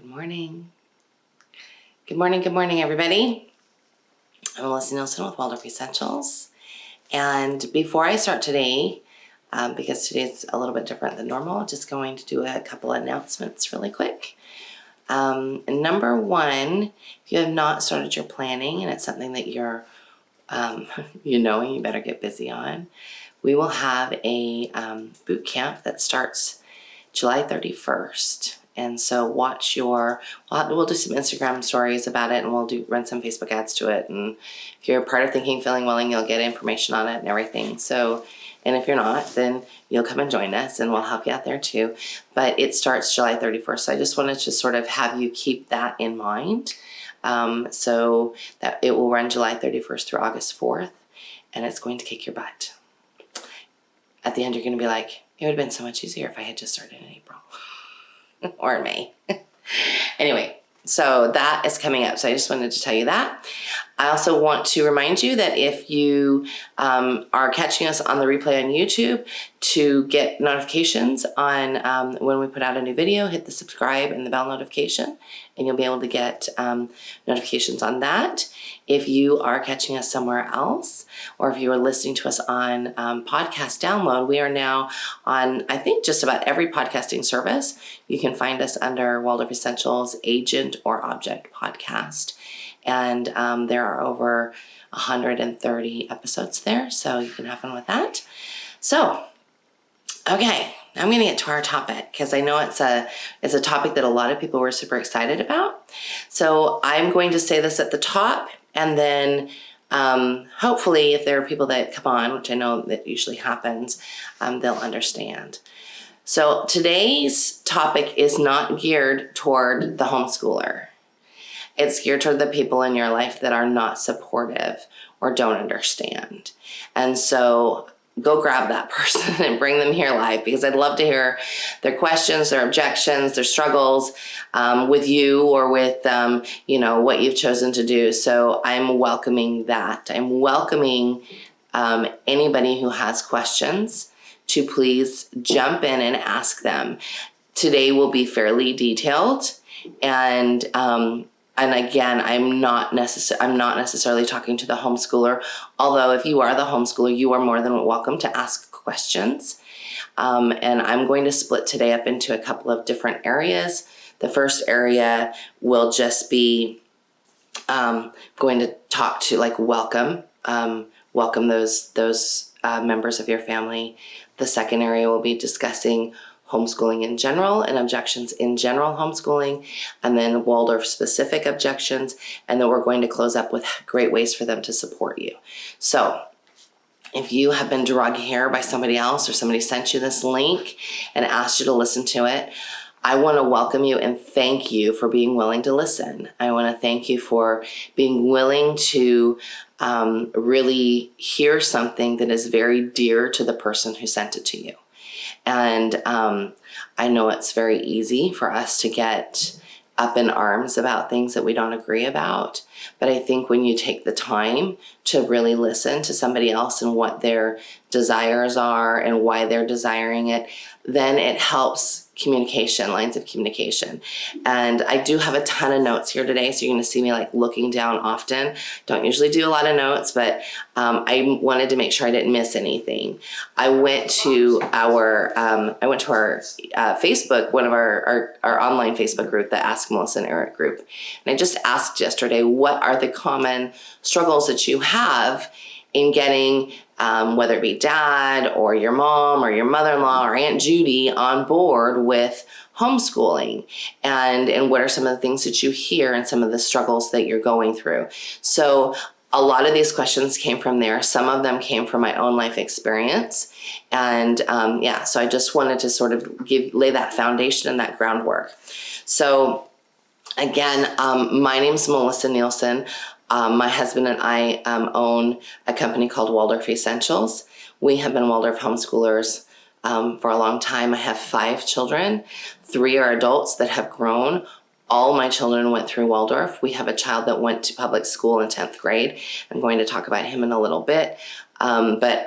Good morning. Good morning, everybody. I'm Melissa Nielsen with Waldorf Essentials. And before I start today, because today's a little bit different than normal, just going to do a couple announcements really quick. Number one, if you have not started your planning and it's something that you're, you better get busy on, we will have a boot camp that starts July 31st. And so we'll do some Instagram stories about it, and we'll run some Facebook ads to it. And if you're part of Thinking, Feeling, Willing, you'll get information on it and everything. So, and if you're not, then you'll come and join us and we'll help you out there too. But it starts July 31st. So I just wanted to sort of have you keep that in mind. So that it will run July 31st through August 4th, and it's going to kick your butt. At the end, you're going to be like, it would have been so much easier if I had just started in April. Or in May. Anyway, so that is coming up. So I just wanted to tell you that. I also want to remind you that if you are catching us on the replay on YouTube, to get notifications on when we put out a new video, hit the subscribe and the bell notification, and you'll be able to get notifications on that. If you are catching us somewhere else, or if you are listening to us on podcast download, we are now on, I think, just about every podcasting service. You can find us under Waldorf Essentials Agent or Object Podcast. And there are over 130 episodes there, so you can have fun with that. So, okay, I'm going to get to our topic because I know it's a topic that a lot of people were super excited about. So I'm going to say this at the top, and then hopefully if there are people that come on, which I know that usually happens, they'll understand. So today's topic is not geared toward the homeschooler. It's geared toward the people in your life that are not supportive or don't understand. And so go grab that person and bring them here live, because I'd love to hear their questions, their objections, their struggles with you or with, what you've chosen to do. So I'm welcoming that. I'm welcoming anybody who has questions to please jump in and ask them. Today will be fairly detailed, and again, I'm not necessarily talking to the homeschooler, although if you are the homeschooler, you are more than welcome to ask questions. And I'm going to split today up into a couple of different areas. The first area will just be going to talk to, welcome those members of your family. The second area will be discussing homeschooling in general and objections in general homeschooling, and then Waldorf specific objections, and then we're going to close up with great ways for them to support you. So if you have been drugged here by somebody else, or somebody sent you this link and asked you to listen to it, I want to welcome you and thank you for being willing to listen. I want to thank you for being willing to really hear something that is very dear to the person who sent it to you. And I know it's very easy for us to get up in arms about things that we don't agree about. But I think when you take the time to really listen to somebody else and what their desires are and why they're desiring it, then it helps lines of communication. And I do have a ton of notes here today, so you're going to see me looking down often. Don't usually do a lot of notes, but I wanted to make sure I didn't miss anything. I went to our Facebook, one of our online Facebook group, the Ask Melissa and Eric group, and I just asked yesterday, what are the common struggles that you have in getting whether it be dad or your mom or your mother-in-law or Aunt Judy on board with homeschooling, and what are some of the things that you hear and some of the struggles that you're going through. So a lot of these questions came from there. Some of them came from my own life experience. And so I just wanted to sort of lay that foundation and that groundwork. So again, my name's Melissa Nielsen. My husband and I own a company called Waldorf Essentials. We have been Waldorf homeschoolers for a long time. I have 5 children. 3 are adults that have grown. All my children went through Waldorf. We have a child that went to public school in 10th grade. I'm going to talk about him in a little bit. But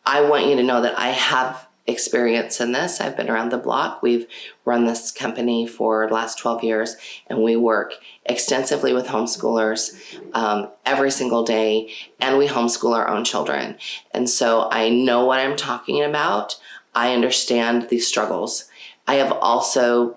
I want you to know that I have experience in this. I've been around the block. We've run this company for the last 12 years, and we work extensively with homeschoolers every single day, and we homeschool our own children. And so I know what I'm talking about. I understand these struggles. I have also,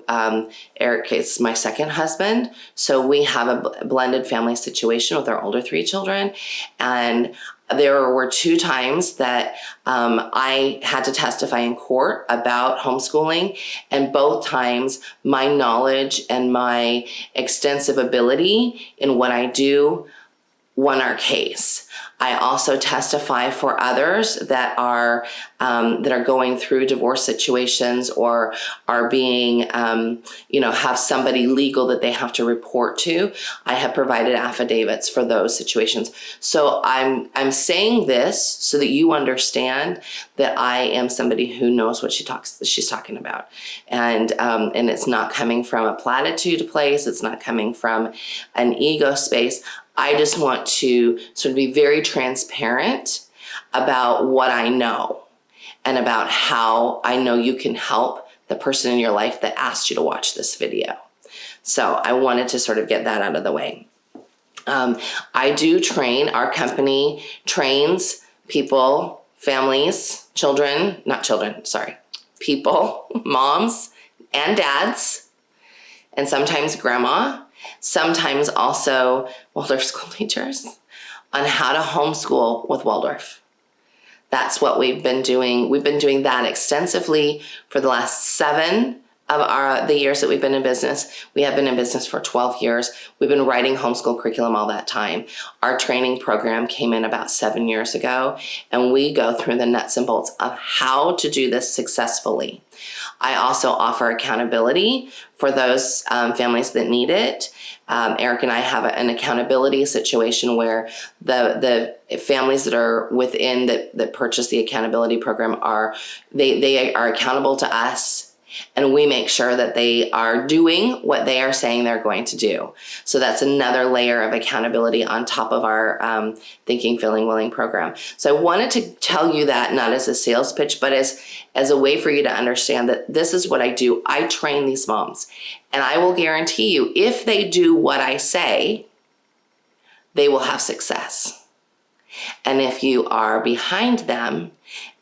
Eric is my second husband, so we have a blended family situation with our older 3 children, and there were 2 times that I had to testify in court about homeschooling, and both times my knowledge and my extensive ability in what I do won our case. I also testify for others that are going through divorce situations or are being, have somebody legal that they have to report to. I have provided affidavits for those situations. So I'm saying this so that you understand that I am somebody who knows what she's talking about, and it's not coming from a platitude place. It's not coming from an ego space. I just want to sort of be very transparent about what I know and about how I know you can help the person in your life that asked you to watch this video. So I wanted to sort of get that out of the way. I do train, our company trains people, families, people, moms and dads, and sometimes grandma, sometimes also Waldorf school teachers, on how to homeschool with Waldorf. That's what we've been doing. We've been doing that extensively for the last 7 of the years that we've been in business. We have been in business for 12 years. We've been writing homeschool curriculum all that time. Our training program came in about 7 years ago, and we go through the nuts and bolts of how to do this successfully. I also offer accountability for those families that need it. Eric and I have an accountability situation where the families that are within that purchase the accountability program they are accountable to us, and we make sure that they are doing what they are saying they're going to do. So that's another layer of accountability on top of our Thinking, Feeling, Willing program. So I wanted to tell you that not as a sales pitch, but as a way for you to understand that this is what I do. I train these moms, and I will guarantee you, if they do what I say, they will have success. And if you are behind them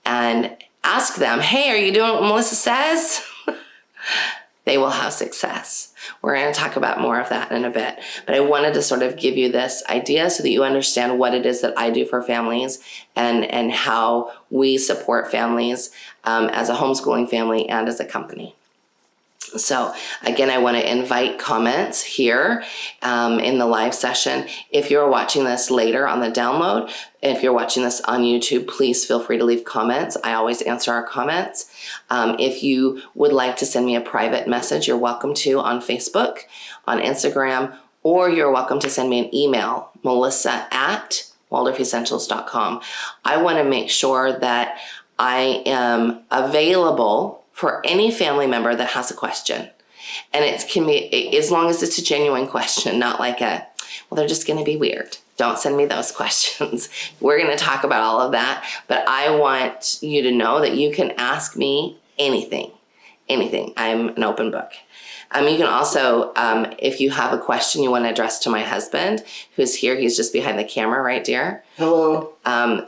and ask them, hey, are you doing what Melissa says? They will have success. We're going to talk about more of that in a bit. But I wanted to sort of give you this idea so that you understand what it is that I do for families and how we support families as a homeschooling family and as a company. So again, I want to invite comments here in the live session. If you're watching this later on the download, if you're watching this on YouTube, please feel free to leave comments. I always answer our comments. If you would like to send me a private message, you're welcome to on Facebook, on Instagram, or you're welcome to send me an email, melissa@waldorfessentials.com. I want to make sure that I am available for any family member that has a question. And it can be, as long as it's a genuine question, not like well, they're just going to be weird. Don't send me those questions. We're going to talk about all of that, but I want you to know that you can ask me anything. I'm an open book. You can also, if you have a question you want to address to my husband, who's here, he's just behind the camera, right, dear? Hello.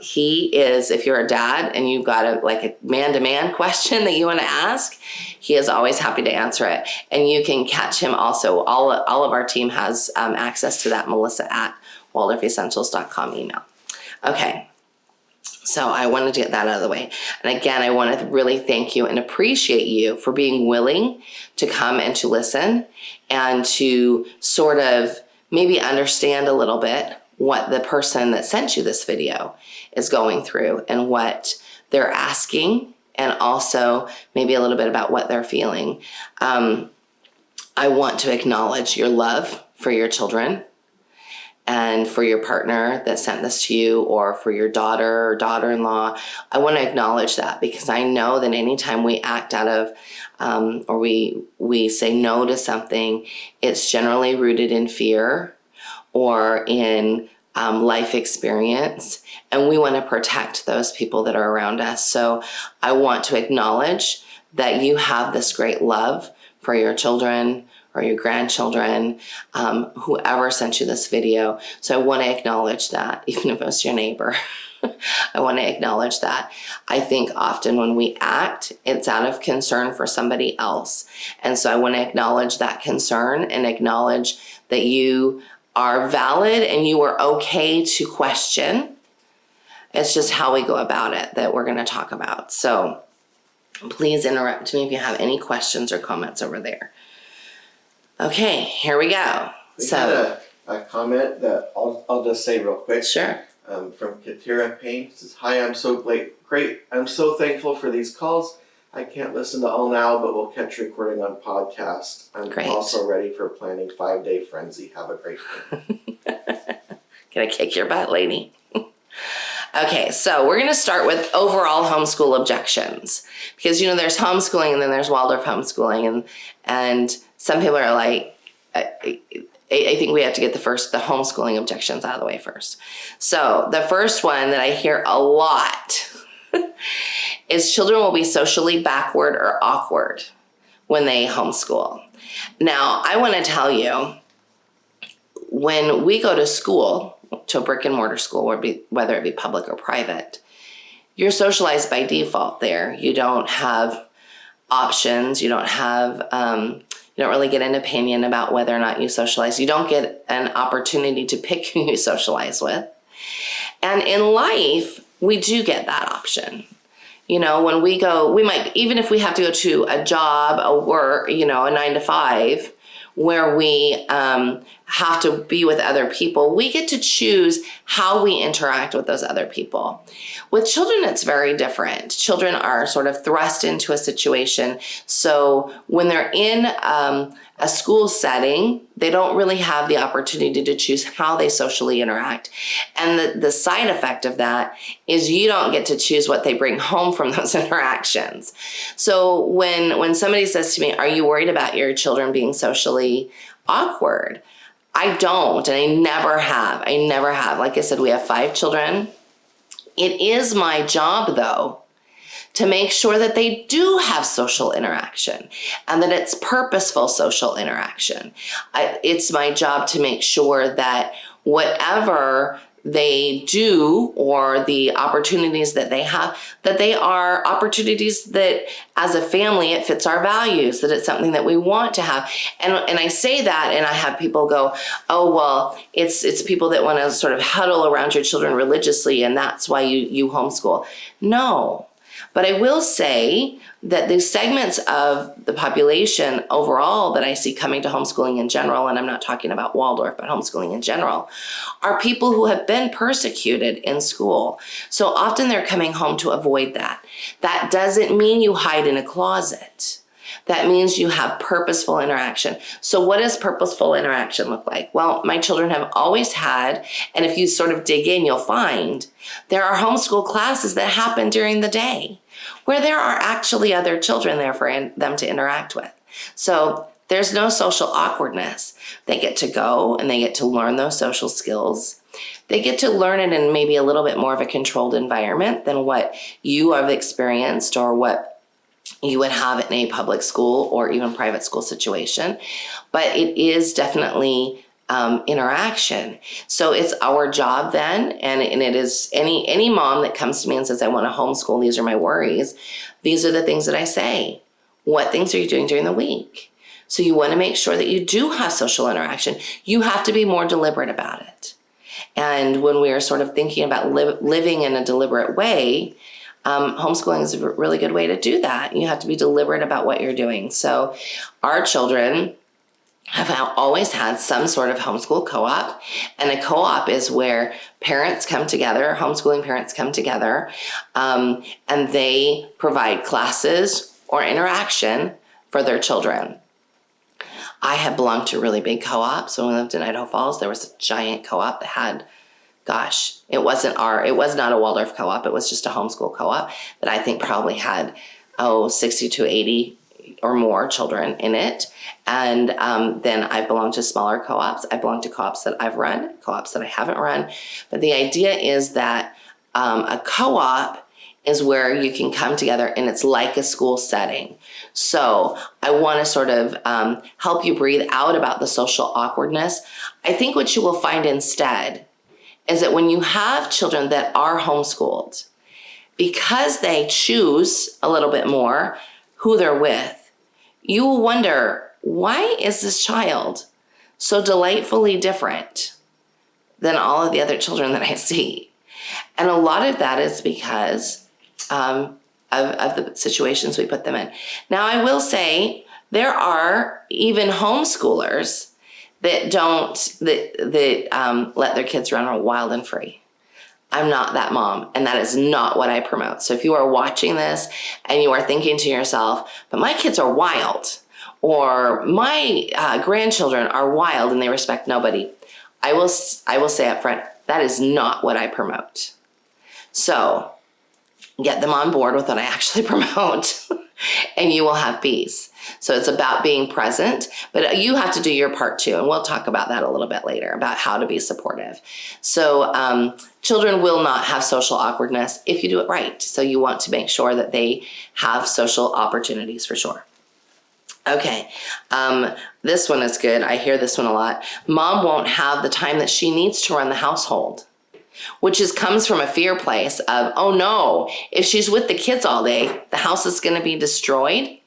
He is, if you're a dad and you've got a man-to-man question that you want to ask, he is always happy to answer it. And you can catch him also. All of our team has access to that melissa@waldorfessentials.com email. Okay. So I wanted to get that out of the way. And again, I want to really thank you and appreciate you for being willing to come and to listen and to sort of maybe understand a little bit what the person that sent you this video is going through and what they're asking, and also maybe a little bit about what they're feeling. I want to acknowledge your love for your children and for your partner that sent this to you, or for your daughter or daughter-in-law. I want to acknowledge that, because I know that anytime we act out of or we say no to something, it's generally rooted in fear or in life experience, and we want to protect those people that are around us. So I want to acknowledge that you have this great love for your children or your grandchildren, whoever sent you this video. So I want to acknowledge that, even if it's your neighbor. I want to acknowledge that. I think often when we act, it's out of concern for somebody else. And so I want to acknowledge that concern and acknowledge that you are valid and you are okay to question. It's just how we go about it that we're going to talk about. So please interrupt me if you have any questions or comments over there. Okay, here we go. We had a comment that I'll just say real quick. Sure. From Katira Payne. It says, "Hi, I'm so great. I'm so thankful for these calls. I can't listen to all now, but we'll catch recording on podcast. I'm Great. Also ready for planning 5-day frenzy. Have a great day." Gonna kick your butt, lady. Okay, so we're gonna start with overall homeschool objections, because there's homeschooling and then there's Waldorf homeschooling, and some people are like, I think we have to get the homeschooling objections out of the way first. So the first one that I hear a lot is children will be socially backward or awkward when they homeschool. Now, I want to tell you, when we go to school, to a brick and mortar school, whether it be public or private, you're socialized by default there. You don't have options. You don't really get an opinion about whether or not you socialize. You don't get an opportunity to pick who you socialize with. And in life, we do get that option. When we go, we might, even if we have to go to a job, a work, a 9-to-5, where we have to be with other people, we get to choose how we interact with those other people. With children, it's very different. Children are sort of thrust into a situation. So when they're in a school setting, they don't really have the opportunity to choose how they socially interact. And the side effect of that is you don't get to choose what they bring home from those interactions. So when somebody says to me, "Are you worried about your children being socially awkward?" I don't, and I never have. Like I said, we have 5 children. It is my job, though, to make sure that they do have social interaction and that it's purposeful social interaction. It's my job to make sure that whatever they do or the opportunities that they have, that they are opportunities that as a family, it fits our values, that it's something that we want to have. And I say that and I have people go, "Oh, well, it's people that want to sort of huddle around your children religiously and that's why you homeschool." No. But I will say that the segments of the population overall that I see coming to homeschooling in general, and I'm not talking about Waldorf, but homeschooling in general, are people who have been persecuted in school. So often they're coming home to avoid that. That doesn't mean you hide in a closet. That means you have purposeful interaction. So what does purposeful interaction look like? Well, my children have always had, and if you sort of dig in, you'll find there are homeschool classes that happen during the day where there are actually other children there for them to interact with. So there's no social awkwardness. They get to go and they get to learn those social skills. They get to learn it in maybe a little bit more of a controlled environment than what you have experienced or what you would have in a public school or even private school situation. But it is definitely interaction. So it's our job then, and it is any mom that comes to me and says, "I want to homeschool, these are my worries," these are the things that I say. What things are you doing during the week? So you want to make sure that you do have social interaction. You have to be more deliberate about it. And when we are sort of thinking about living in a deliberate way, homeschooling is a really good way to do that. You have to be deliberate about what you're doing. So our children have always had some sort of homeschool co-op, and a co-op is where parents come together, homeschooling parents come together, and they provide classes or interaction for their children. I have belonged to really big co-ops. When we lived in Idaho Falls, there was a giant co-op that had, it was not a Waldorf co-op, it was just a homeschool co-op that I think probably had, 60 to 80 or more children in it. And then I belong to smaller co-ops. I belong to co-ops that I've run, co-ops that I haven't run. But the idea is that a co-op is where you can come together and it's like a school setting. So I want to sort of help you breathe out about the social awkwardness. I think what you will find instead is that when you have children that are homeschooled, because they choose a little bit more who they're with, you will wonder, why is this child so delightfully different than all of the other children that I see? And a lot of that is because of the situations we put them in. Now, I will say there are even homeschoolers that let their kids run wild and free. I'm not that mom, and that is not what I promote. So if you are watching this and you are thinking to yourself, but my kids are wild, or my grandchildren are wild and they respect nobody, I will say up front, that is not what I promote. So get them on board with what I actually promote and you will have peace. So it's about being present, but you have to do your part too. And we'll talk about that a little bit later, about how to be supportive. So children will not have social awkwardness if you do it right. So you want to make sure that they have social opportunities for sure. Okay, this one is good. I hear this one a lot. Mom won't have the time that she needs to run the household, which comes from a fear place of, oh no, if she's with the kids all day, the house is going to be destroyed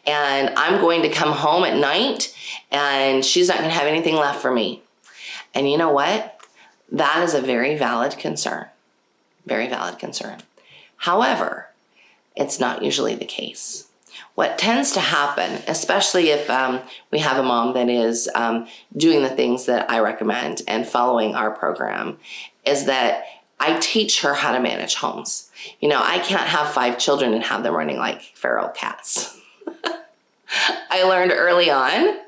and I'm going to come home at night and she's not going to have anything left for me. And you know what? That is a very valid concern. Very valid concern. However, it's not usually the case. What tends to happen, especially if we have a mom that is doing the things that I recommend and following our program, is that I teach her how to manage homes. You know, I can't have 5 children and have them running like feral cats. I learned early on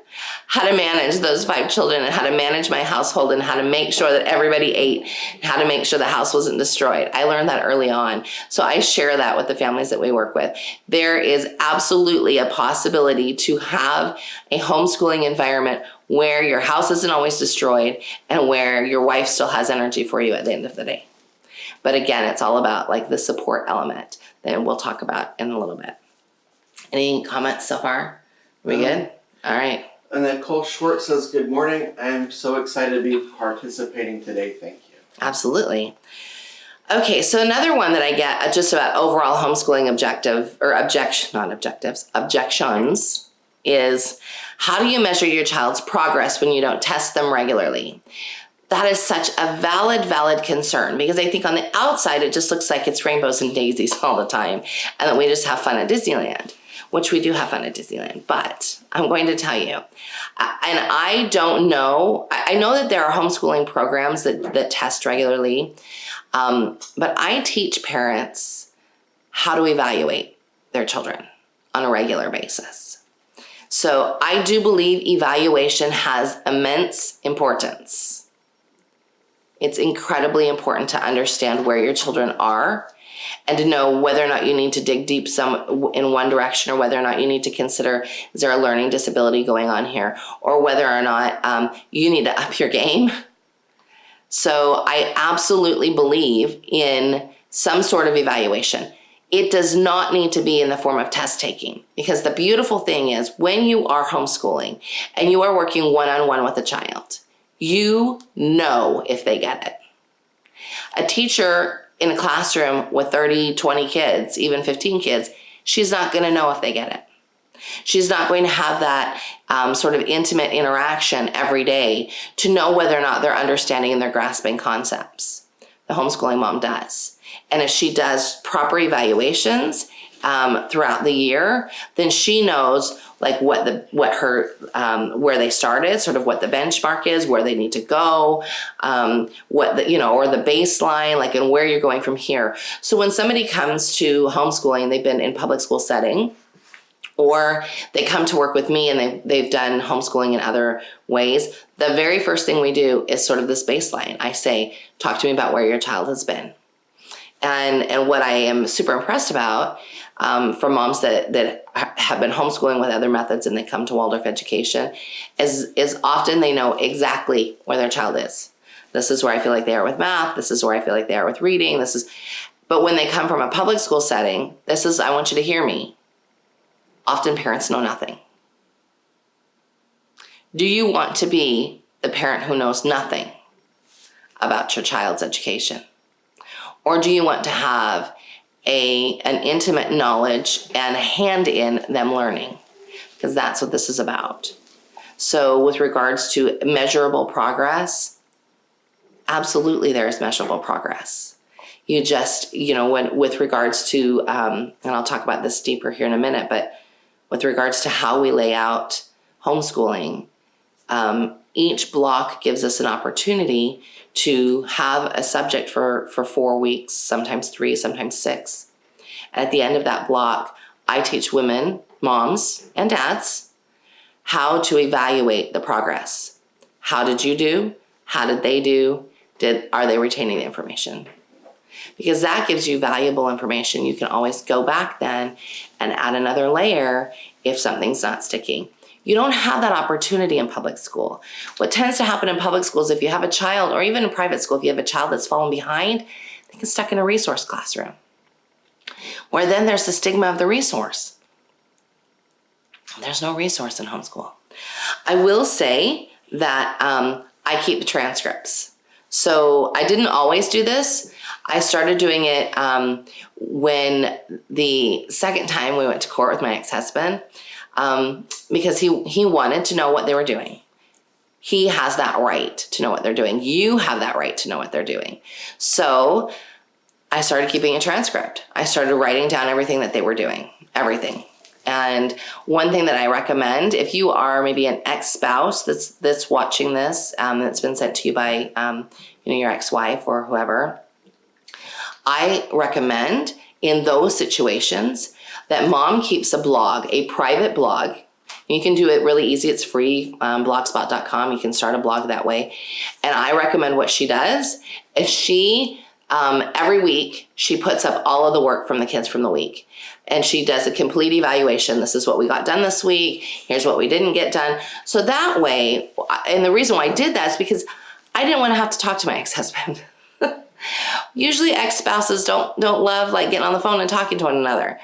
how to manage those 5 children and how to manage my household and how to make sure that everybody ate and how to make sure the house wasn't destroyed. I learned that early on. So I share that with the families that we work with. There is absolutely a possibility to have a homeschooling environment where your house isn't always destroyed and where your wife still has energy for you at the end of the day. But again, it's all about like the support element that we'll talk about in a little bit. Any comments so far? Are we good? All right. And then Cole Schwartz says, good morning. I'm so excited to be participating today. Thank you. Absolutely. Okay, so another one that I get just about overall homeschooling objections is, how do you measure your child's progress when you don't test them regularly? That is such a valid concern, because I think on the outside it just looks like it's rainbows and daisies all the time and that we just have fun at Disneyland, which we do have fun at Disneyland. But I'm going to tell you, and I don't know, I know that there are homeschooling programs that test regularly, but I teach parents how to evaluate their children on a regular basis. So I do believe evaluation has immense importance. It's incredibly important to understand where your children are and to know whether or not you need to dig deep in one direction, or whether or not you need to consider, is there a learning disability going on here, or whether or not you need to up your game. So I absolutely believe in some sort of evaluation. It does not need to be in the form of test taking, because the beautiful thing is when you are homeschooling and you are working one-on-one with a child, you know if they get it. A teacher in a classroom with 30, 20 kids, even 15 kids, she's not going to know if they get it. She's not going to have that sort of intimate interaction every day to know whether or not they're understanding and they're grasping concepts. The homeschooling mom does. And if she does proper evaluations throughout the year, then she knows like where they started, sort of what the benchmark is, where they need to go, or the baseline, like, and where you're going from here. So when somebody comes to homeschooling, they've been in public school setting, or they come to work with me and they've done homeschooling in other ways, the very first thing we do is sort of this baseline. I say, talk to me about where your child has been. And what I am super impressed about from moms that have been homeschooling with other methods and they come to Waldorf education is often they know exactly where their child is. This is where I feel like they are with math. This is where I feel like they are with reading. But when they come from a public school setting, I want you to hear me. Often parents know nothing. Do you want to be the parent who knows nothing about your child's education? Or do you want to have an intimate knowledge and a hand in them learning? Because that's what this is about. So with regards to measurable progress, absolutely there is measurable progress. You just, with regards to, and I'll talk about this deeper here in a minute, but with regards to how we lay out homeschooling, each block gives us an opportunity to have a subject for 4 weeks, sometimes 3, sometimes 6. And at the end of that block, I teach women, moms, and dads how to evaluate the progress. How did you do? How did they do? Are they retaining the information? Because that gives you valuable information. You can always go back then and add another layer if something's not sticking. You don't have that opportunity in public school. What tends to happen in public schools, if you have a child, or even in private school, if you have a child that's fallen behind, they get stuck in a resource classroom. Where then there's the stigma of the resource. There's no resource in homeschool. I will say that I keep the transcripts. So I didn't always do this. I started doing it when the second time we went to court with my ex-husband, because he wanted to know what they were doing. He has that right to know what they're doing. You have that right to know what they're doing. So I started keeping a transcript. I started writing down everything that they were doing, everything. And one thing that I recommend, if you are maybe an ex-spouse that's watching this, that's been sent to you by your ex-wife or whoever, I recommend in those situations that mom keeps a blog, a private blog. You can do it really easy. It's free, blogspot.com. You can start a blog that way. And I recommend what she does is she, every week, she puts up all of the work from the kids from the week. And she does a complete evaluation. This is what we got done this week. Here's what we didn't get done. So that way, and the reason why I did that is because I didn't want to have to talk to my ex-husband. Usually ex-spouses don't love like getting on the phone and talking to one another.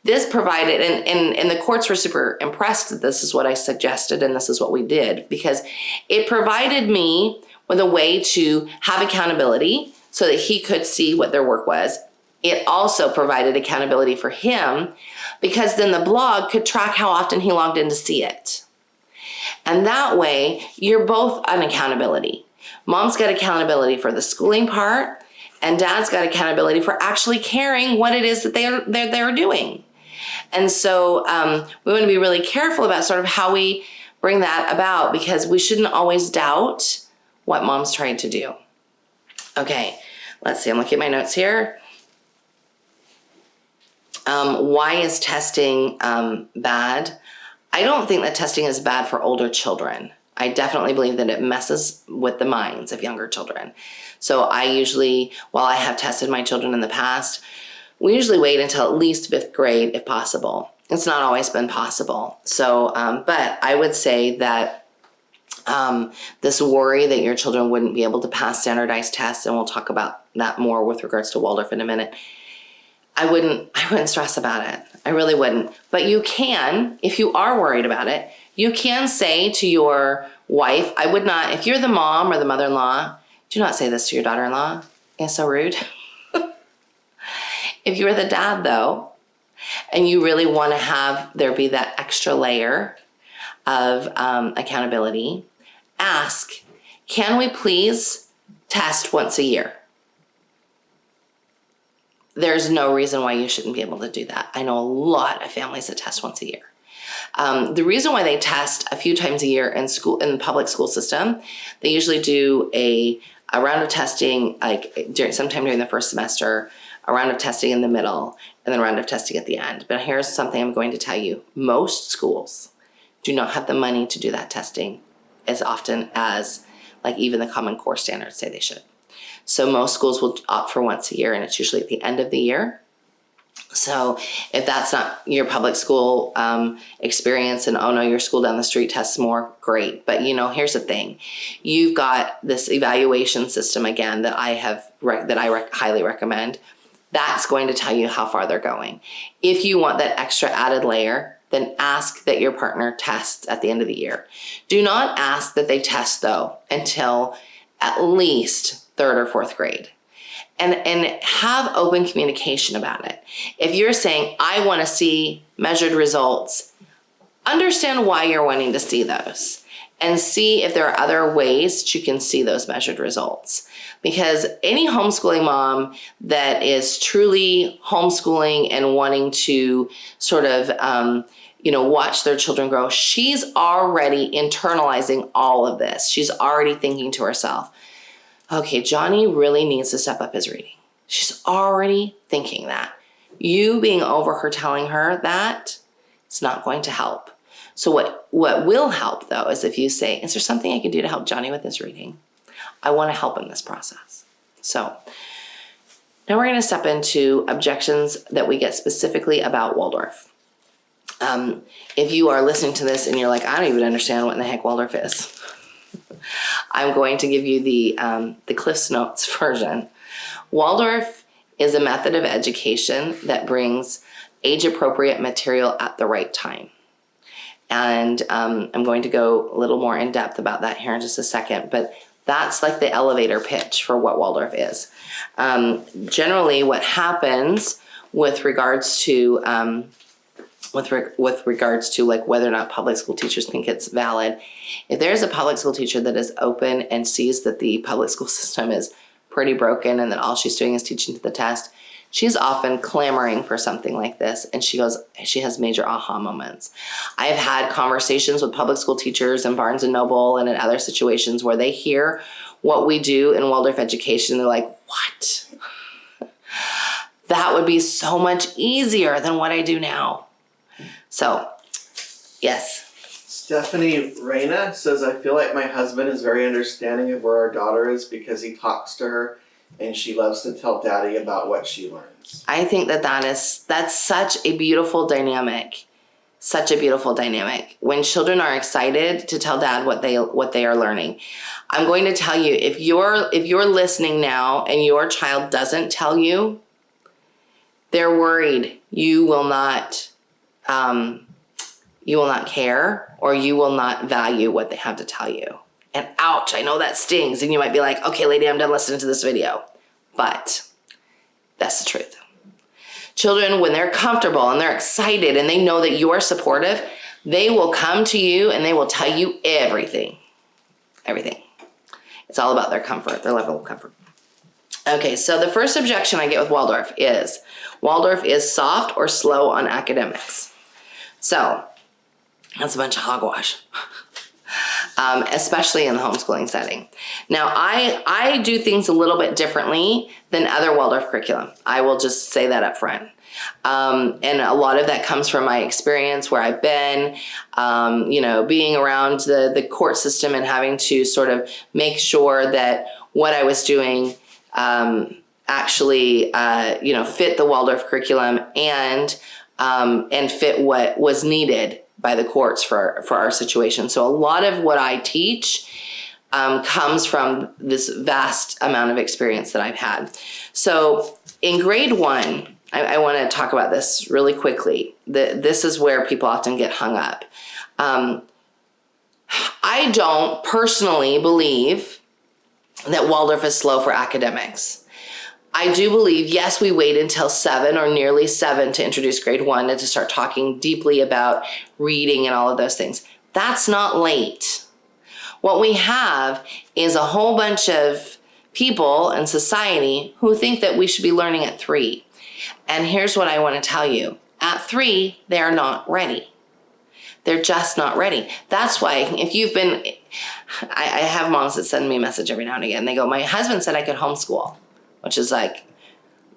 This provided, and the courts were super impressed that this is what I suggested and this is what we did, because it provided me with a way to have accountability so that he could see what their work was. It also provided accountability for him because then the blog could track how often he logged in to see it. And that way, you're both on accountability. Mom's got accountability for the schooling part, and dad's got accountability for actually caring what it is that they're doing. And so we want to be really careful about sort of how we bring that about, because we shouldn't always doubt what mom's trying to do. Okay, let's see. I'm looking at my notes here. Why is testing bad? I don't think that testing is bad for older children. I definitely believe that it messes with the minds of younger children. So I usually, while I have tested my children in the past, we usually wait until at least 5th grade if possible. It's not always been possible. So, but I would say that this worry that your children wouldn't be able to pass standardized tests, and we'll talk about that more with regards to Waldorf in a minute, I wouldn't stress about it. I really wouldn't. But you can, if you are worried about it, you can say to your wife, I would not, if you're the mom or the mother-in-law, do not say this to your daughter-in-law. It's so rude. If you're the dad, though, and you really want to have there be that extra layer of accountability, ask, can we please test once a year? There's no reason why you shouldn't be able to do that. I know a lot of families that test once a year. The reason why they test a few times a year in the public school system, they usually do a round of testing sometime during the first semester, a round of testing in the middle, and then a round of testing at the end. But here's something I'm going to tell you. Most schools do not have the money to do that testing as often as even the Common Core standards say they should. So most schools will opt for once a year, and it's usually at the end of the year. So if that's not your public school experience and, oh no, your school down the street tests more, great. But here's the thing. You've got this evaluation system again that I highly recommend. That's going to tell you how far they're going. If you want that extra added layer, then ask that your partner tests at the end of the year. Do not ask that they test though until at least third or fourth grade. And have open communication about it. If you're saying, I want to see measured results, understand why you're wanting to see those and see if there are other ways that you can see those measured results. Because any homeschooling mom that is truly homeschooling and wanting to sort of, watch their children grow, she's already internalizing all of this. She's already thinking to herself, okay, Johnny really needs to step up his reading. She's already thinking that. You being over her telling her that, it's not going to help. So what will help though is if you say, is there something I can do to help Johnny with his reading? I want to help in this process. So now we're going to step into objections that we get specifically about Waldorf. If you are listening to this and you're like, I don't even understand what in the heck Waldorf is, I'm going to give you the Cliff's Notes version. Waldorf is a method of education that brings age-appropriate material at the right time. And I'm going to go a little more in depth about that here in just a second, but that's like the elevator pitch for what Waldorf is. Generally, what happens with regards to like whether or not public school teachers think it's valid, if there's a public school teacher that is open and sees that the public school system is pretty broken and that all she's doing is teaching to the test, she's often clamoring for something like this, and she has major aha moments. I've had conversations with public school teachers in Barnes & Noble and in other situations where they hear what we do in Waldorf education, and they're like, what? That would be so much easier than what I do now. So, yes. Stephanie Reyna says, I feel like my husband is very understanding of where our daughter is because he talks to her and she loves to tell daddy about what she learns. I think that's such a beautiful dynamic. Such a beautiful dynamic. When children are excited to tell dad what they are learning. I'm going to tell you, if you're listening now and your child doesn't tell you, they're worried you will not care, or you will not value what they have to tell you. And ouch, I know that stings. And you might be like, okay, lady, I'm done listening to this video. But that's the truth. Children, when they're comfortable and they're excited and they know that you're supportive, they will come to you and they will tell you everything. Everything. It's all about their comfort, their level of comfort. Okay, so the first objection I get with Waldorf is soft or slow on academics. So that's a bunch of hogwash, especially in the homeschooling setting. Now, I do things a little bit differently than other Waldorf curriculum. I will just say that up front. And a lot of that comes from my experience where I've been, being around the court system and having to sort of make sure that what I was doing actually, fit the Waldorf curriculum and fit what was needed by the courts for our situation. So a lot of what I teach comes from this vast amount of experience that I've had. So in grade 1, I want to talk about this really quickly. This is where people often get hung up. I don't personally believe that Waldorf is slow for academics. I do believe, yes, we wait until 7 or nearly 7 to introduce grade 1 and to start talking deeply about reading and all of those things. That's not late. What we have is a whole bunch of people in society who think that we should be learning at 3. And here's what I want to tell you. At 3, they are not ready. They're just not ready. That's why if you've been, I have moms that send me a message every now and again. They go, my husband said I could homeschool, which is like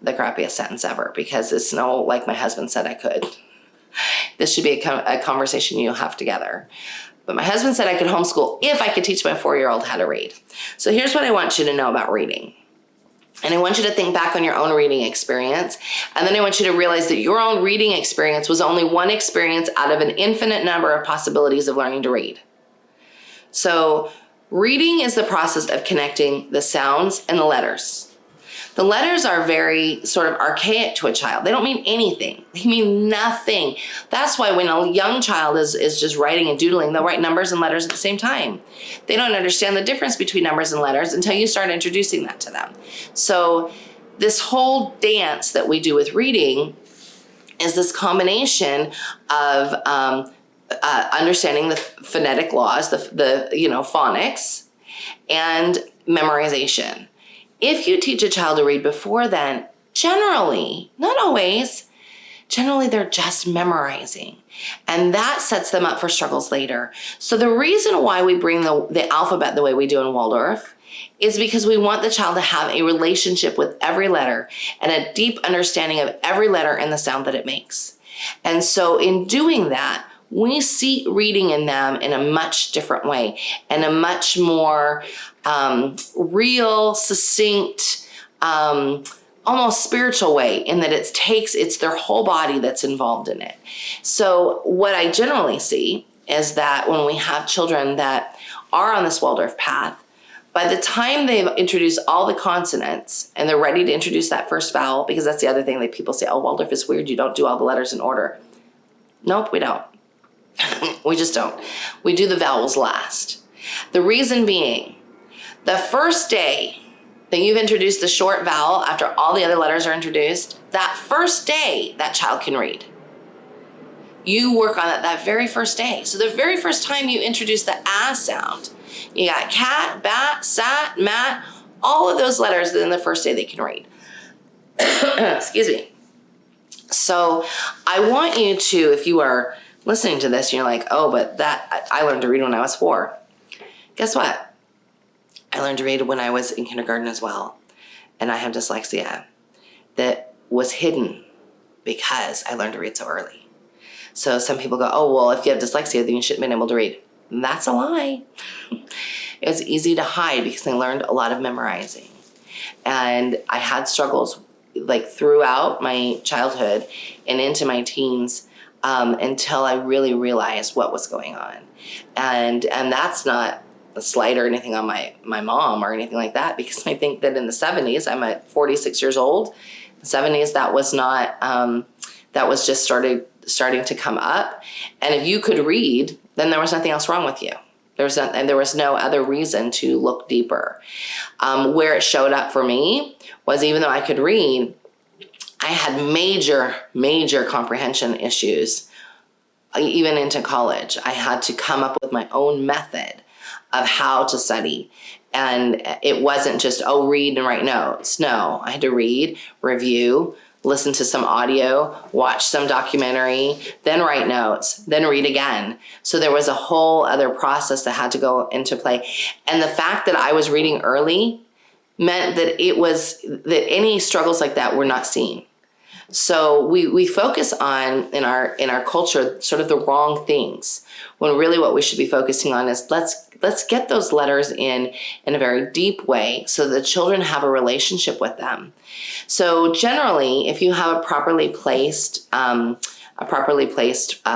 the crappiest sentence ever, because it's no like my husband said I could. This should be a conversation you'll have together. But my husband said I could homeschool if I could teach my 4-year-old how to read. So here's what I want you to know about reading. And I want you to think back on your own reading experience. And then I want you to realize that your own reading experience was only one experience out of an infinite number of possibilities of learning to read. So reading is the process of connecting the sounds and the letters. The letters are very sort of archaic to a child. They don't mean anything. They mean nothing. That's why when a young child is just writing and doodling, they'll write numbers and letters at the same time. They don't understand the difference between numbers and letters until you start introducing that to them. So this whole dance that we do with reading is this combination of understanding the phonetic laws, the phonics, and memorization. If you teach a child to read before then, generally, not always, generally they're just memorizing. And that sets them up for struggles later. So the reason why we bring the alphabet the way we do in Waldorf is because we want the child to have a relationship with every letter and a deep understanding of every letter and the sound that it makes. And so in doing that, we see reading in them in a much different way and a much more real, succinct, almost spiritual way, in that it's their whole body that's involved in it. So what I generally see is that when we have children that are on this Waldorf path, by the time they've introduced all the consonants and they're ready to introduce that first vowel, because that's the other thing that people say, oh, Waldorf is weird, you don't do all the letters in order. Nope, we don't. We just don't. We do the vowels last. The reason being, the first day that you've introduced the short vowel after all the other letters are introduced, that first day that child can read. You work on it that very first day. So the very first time you introduce the ah sound, you got cat, bat, sat, mat, all of those letters in the first day they can read. Excuse me. So I want you to, if you are listening to this and you're like, oh, but I learned to read when I was 4. Guess what? I learned to read when I was in kindergarten as well. And I have dyslexia that was hidden because I learned to read so early. So some people go, oh, well, if you have dyslexia, then you shouldn't have been able to read. And that's a lie. It was easy to hide because I learned a lot of memorizing. And I had struggles like throughout my childhood and into my teens until I really realized what was going on. And that's not a slight or anything on my mom or anything like that, because I think that in the 70s, I'm at 46 years old. In the 70s, that was not, that was just starting to come up. And if you could read, then there was nothing else wrong with you. There was no other reason to look deeper. Where it showed up for me was, even though I could read, I had major comprehension issues. Even into college, I had to come up with my own method of how to study. And it wasn't just, oh, read and write notes. No, I had to read, review, listen to some audio, watch some documentary, then write notes, then read again. So there was a whole other process that had to go into play. And the fact that I was reading early meant that that any struggles like that were not seen. So we focus on, in our culture, sort of the wrong things, when really what we should be focusing on is let's get those letters in a very deep way so the children have a relationship with them. So generally, if you have a properly placed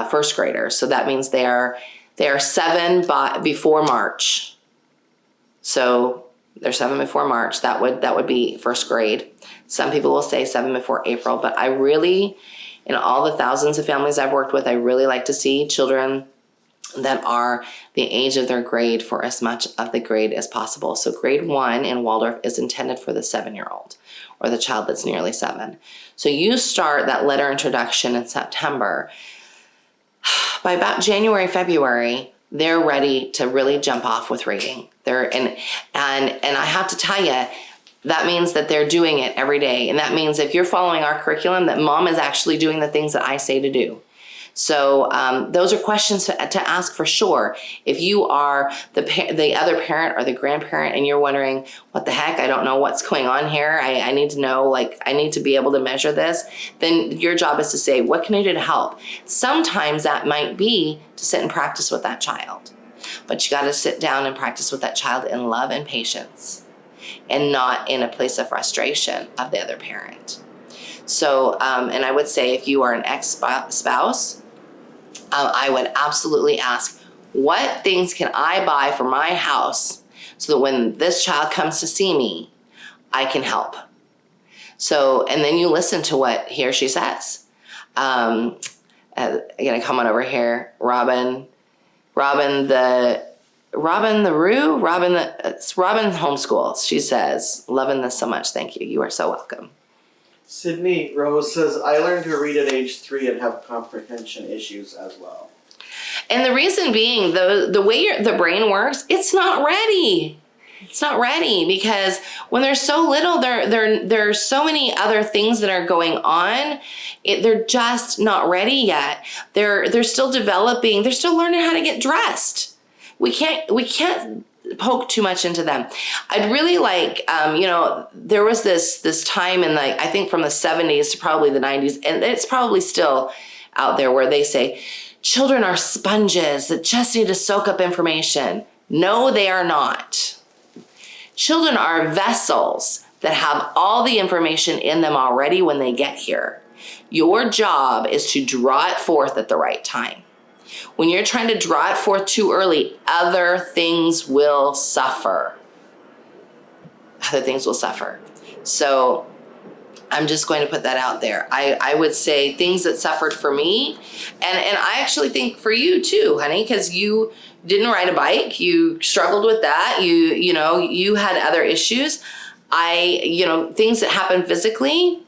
first grader, so that means they are 7 before March. So they're 7 before March. That would be first grade. Some people will say 7 before April, but I really, in all the thousands of families I've worked with, I really like to see children that are the age of their grade for as much of the grade as possible. So grade 1 in Waldorf is intended for the 7-year-old or the child that's nearly 7. So you start that letter introduction in September. By about January, February, they're ready to really jump off with reading. And I have to tell you, that means that they're doing it every day. And that means if you're following our curriculum, that mom is actually doing the things that I say to do. So those are questions to ask for sure. If you are the other parent or the grandparent and you're wondering, what the heck, I don't know what's going on here, I need to know, I need to be able to measure this, then your job is to say, what can I do to help? Sometimes that might be to sit and practice with that child. But you got to sit down and practice with that child in love and patience. and not in a place of frustration of the other parent. So, and I would say if you are an ex-spouse, I would absolutely ask, what things can I buy for my house so that when this child comes to see me, I can help? So, and then you listen to what he or she says. I'm gonna come on over here, Robin Homeschools. She says, loving this so much. Thank you. You are so welcome. Sydney Rose says, I learned to read at age 3 and have comprehension issues as well. And the reason being, the way the brain works, it's not ready. It's not ready because when they're so little, there are so many other things that are going on. They're just not ready yet. They're still developing. They're still learning how to get dressed. We can't poke too much into them. I'd really like, there was this time in I think from the 70s to probably the 90s, and it's probably still out there, where they say, children are sponges that just need to soak up information. No, they are not. Children are vessels that have all the information in them already when they get here. Your job is to draw it forth at the right time. When you're trying to draw it forth too early, other things will suffer. Other things will suffer. So I'm just going to put that out there. I would say things that suffered for me, and I actually think for you too, honey, because you didn't ride a bike. You struggled with that. You had other issues. Things that happen physically.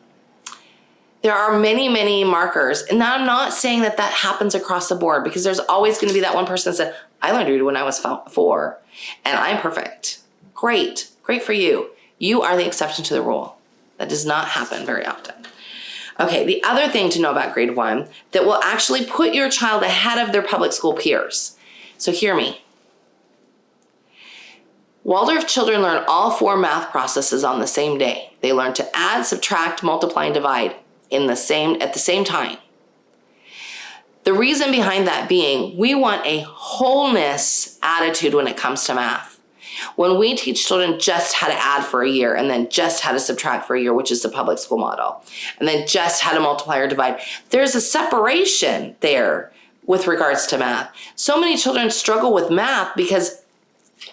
There are many, many markers. And now I'm not saying that happens across the board, because there's always going to be that one person that said, I learned to read when I was 4 and I'm perfect. Great for you. You are the exception to the rule. That does not happen very often. Okay, the other thing to know about grade 1 that will actually put your child ahead of their public school peers. So hear me. Waldorf children learn all 4 math processes on the same day. They learn to add, subtract, multiply, and divide at the same time. The reason behind that being, we want a wholeness attitude when it comes to math. When we teach children just how to add for a year, and then just how to subtract for a year, which is the public school model, and then just how to multiply or divide, there's a separation there with regards to math. So many children struggle with math because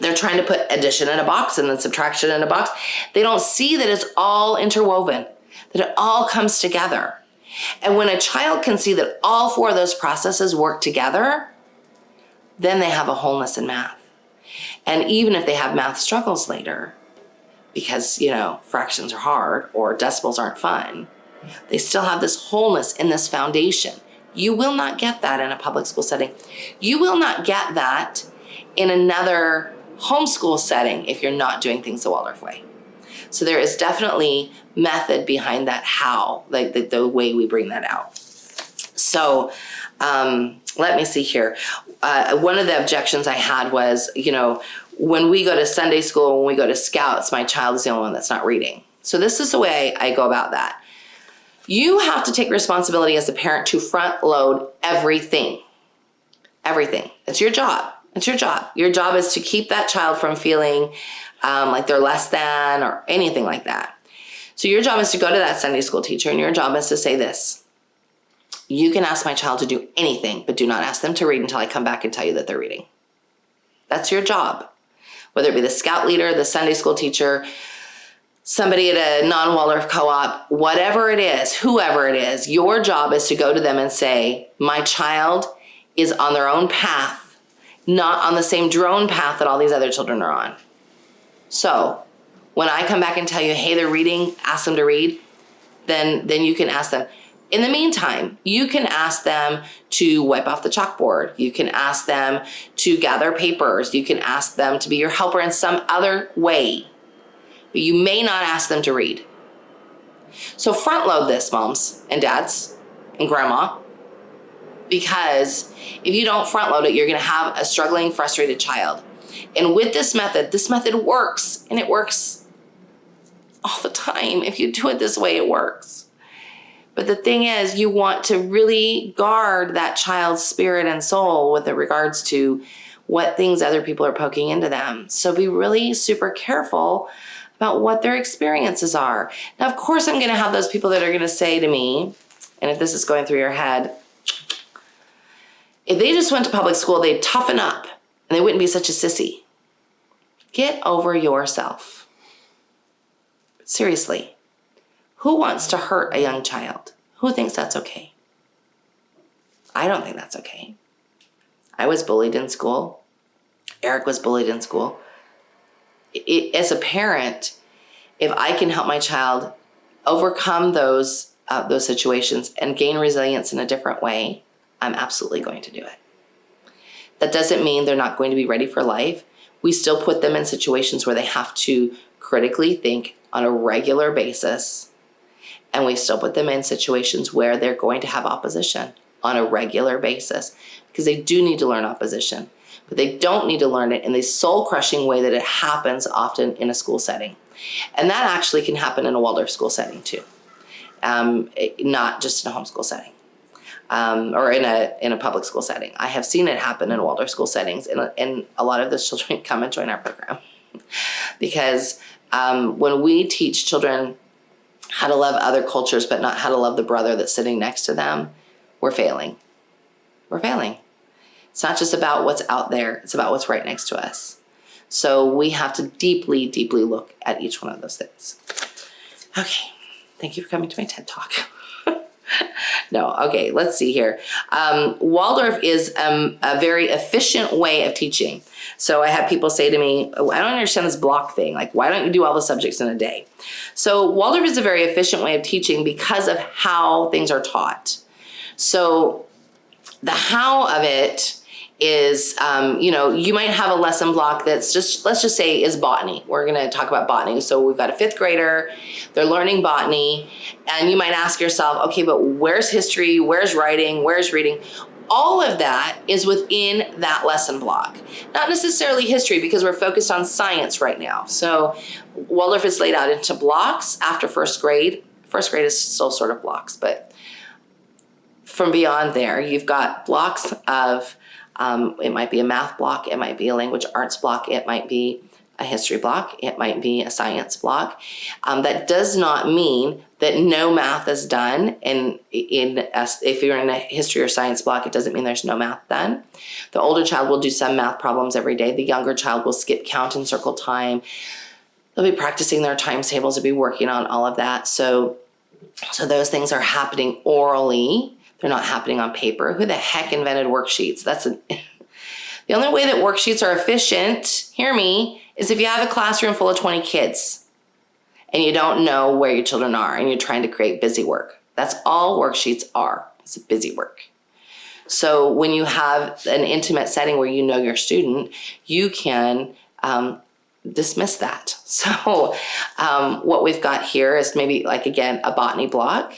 they're trying to put addition in a box and then subtraction in a box. They don't see that it's all interwoven, that it all comes together. And when a child can see that all 4 of those processes work together, then they have a wholeness in math. And even if they have math struggles later, because, fractions are hard or decimals aren't fun, they still have this wholeness in this foundation. You will not get that in a public school setting. You will not get that in another homeschool setting if you're not doing things the Waldorf way. So there is definitely method behind that, how, like the way we bring that out. So let me see here. One of the objections I had was, when we go to Sunday school, when we go to Scouts, my child is the only one that's not reading. So this is the way I go about that. You have to take responsibility as a parent to front load everything. Everything. It's your job. It's your job. Your job is to keep that child from feeling like they're less than or anything like that. So your job is to go to that Sunday school teacher, and your job is to say this: you can ask my child to do anything, but do not ask them to read until I come back and tell you that they're reading. That's your job. Whether it be the Scout leader, the Sunday school teacher, somebody at a non-Waldorf co-op, whatever it is, whoever it is, your job is to go to them and say, my child is on their own path, not on the same drone path that all these other children are on. So when I come back and tell you, hey, they're reading, ask them to read, then you can ask them. In the meantime, you can ask them to wipe off the chalkboard. You can ask them to gather papers. You can ask them to be your helper in some other way. But you may not ask them to read. So front load this, moms and dads and grandma, because if you don't front load it, you're going to have a struggling, frustrated child. And with this method works, and it works all the time. If you do it this way, it works. But the thing is, you want to really guard that child's spirit and soul with regards to what things other people are poking into them. So be really super careful about what their experiences are. Now, of course, I'm going to have those people that are going to say to me, and if this is going through your head, if they just went to public school, they'd toughen up and they wouldn't be such a sissy. Get over yourself. Seriously. Who wants to hurt a young child? Who thinks that's okay? I don't think that's okay. I was bullied in school. Eric was bullied in school. As a parent, if I can help my child overcome those situations and gain resilience in a different way, I'm absolutely going to do it. That doesn't mean they're not going to be ready for life. We still put them in situations where they have to critically think on a regular basis, and we still put them in situations where they're going to have opposition on a regular basis, because they do need to learn opposition, but they don't need to learn it in the soul-crushing way that it happens often in a school setting. And that actually can happen in a Waldorf school setting too, not just in a homeschool setting. Or in a public school setting. I have seen it happen in Waldorf school settings, and a lot of those children come and join our program. Because when we teach children how to love other cultures but not how to love the brother that's sitting next to them, we're failing. We're failing. It's not just about what's out there, it's about what's right next to us. So we have to deeply, deeply look at each one of those things. Okay, thank you for coming to my TED Talk. No, okay, let's see here. Waldorf is a very efficient way of teaching. So I have people say to me, oh, I don't understand this block thing. Like, why don't you do all the subjects in a day? So Waldorf is a very efficient way of teaching because of how things are taught. So the how of it is, you might have a lesson block that's just, let's just say, is botany. We're going to talk about botany. So we've got a 5th grader, they're learning botany, and you might ask yourself, okay, but where's history? Where's writing? Where's reading? All of that is within that lesson block. Not necessarily history, because we're focused on science right now. So Waldorf is laid out into blocks after 1st grade. 1st grade is still sort of blocks, but from beyond there, you've got blocks of it might be a math block, it might be a language arts block, it might be a history block, it might be a science block. That does not mean that no math is done. And if you're in a history or science block, it doesn't mean there's no math done. The older child will do some math problems every day. The younger child will skip count and circle time. They'll be practicing their times tables, they'll be working on all of that. So those things are happening orally. They're not happening on paper. Who the heck invented worksheets? The only way that worksheets are efficient, hear me, is if you have a classroom full of 20 kids and you don't know where your children are and you're trying to create busy work. That's all worksheets are. It's busy work. So when you have an intimate setting where you know your student, you can dismiss that. So what we've got here is maybe, like, again, a botany block.